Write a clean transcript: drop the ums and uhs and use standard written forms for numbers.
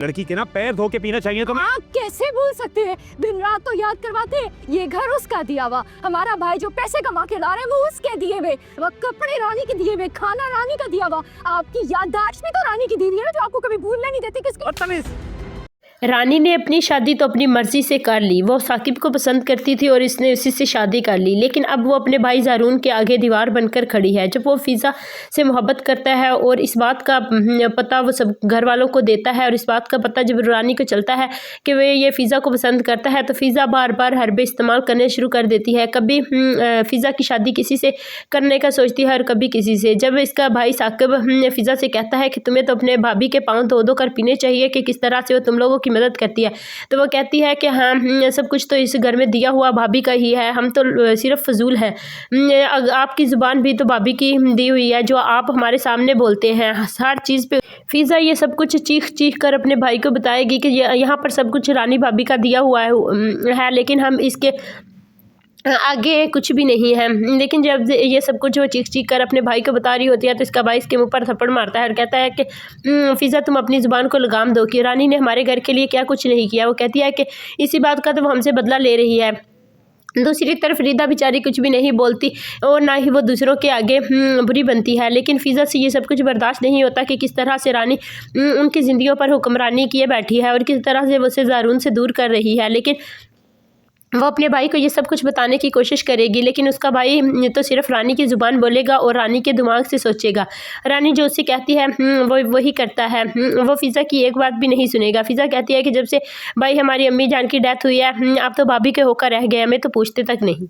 लड़की के ना पैर धो के पीना चाहिए तुम्हें। आप कैसे भूल सकते हैं, दिन रात तो याद करवाते हैं। ये घर उसका दिया हुआ, हमारा भाई जो पैसे कमा के ला रहे हैं वो उसके दिए हुए, वो कपड़े रानी के दिए हुए, खाना रानी का दिया हुआ। आपकी याददाश्त भी तो रानी की दी हुई है ना, जो आपको कभी भूलने नहीं देती किसकी। रानी ने अपनी शादी तो अपनी मर्ज़ी से कर ली। वो साकिब को पसंद करती थी और इसने उसी से शादी कर ली, लेकिन अब वो अपने भाई ज़ारून के आगे दीवार बनकर खड़ी है। जब वो फ़िज़ा से मोहब्बत करता है और इस बात का पता वो सब घर वालों को देता है, और इस बात का पता जब रानी को चलता है कि वे ये फ़िज़ा को पसंद करता है, तो फ़िज़ा बार बार हरबे इस्तेमाल करने शुरू कर देती है। कभी फ़िज़ा की शादी किसी से करने का सोचती है और कभी किसी से। जब इसका भाई साकिब फ़िज़ा से कहता है कि तुम्हें तो अपने भाभी के पाँव धो धो कर पीने चाहिए कि किस तरह से वो तुम लोगों की मदद करती है, तो वो कहती है कि हाँ, सब कुछ तो इस घर में दिया हुआ भाभी का ही है, हम तो सिर्फ फजूल हैं। आपकी ज़ुबान भी तो भाभी की दी हुई है, जो आप हमारे सामने बोलते हैं हर चीज़ पे। फ़िज़ा ये सब कुछ चीख चीख कर अपने भाई को बताएगी कि यहाँ पर सब कुछ रानी भाभी का दिया हुआ है, लेकिन हम इसके आगे कुछ भी नहीं है। लेकिन जब ये सब कुछ वो चीख चीख कर अपने भाई को बता रही होती है, तो इसका भाई इसके मुंह पर थप्पड़ मारता है और कहता है कि फ़िज़ा तुम अपनी ज़ुबान को लगाम दो कि रानी ने हमारे घर के लिए क्या कुछ नहीं किया। वो कहती है कि इसी बात का तो वो हमसे बदला ले रही है। दूसरी तरफ रिदा बेचारी कुछ भी नहीं बोलती और ना ही वो दूसरों के आगे बुरी बनती है, लेकिन फ़िज़ा से ये सब कुछ बर्दाश्त नहीं होता कि किस तरह से रानी उनकी ज़िंदगियों पर हुक्मरानी किए बैठी है और किस तरह से वो उसे ज़ारून से दूर कर रही है। लेकिन वो अपने भाई को ये सब कुछ बताने की कोशिश करेगी, लेकिन उसका भाई तो सिर्फ रानी की ज़ुबान बोलेगा और रानी के दिमाग से सोचेगा। रानी जो उससे कहती है वो वही करता है। वो फ़िज़ा की एक बात भी नहीं सुनेगा। फ़िज़ा कहती है कि जब से भाई हमारी अम्मी जान की डेथ हुई है, आप तो भाभी के होकर रह गए, हमें तो पूछते तक नहीं।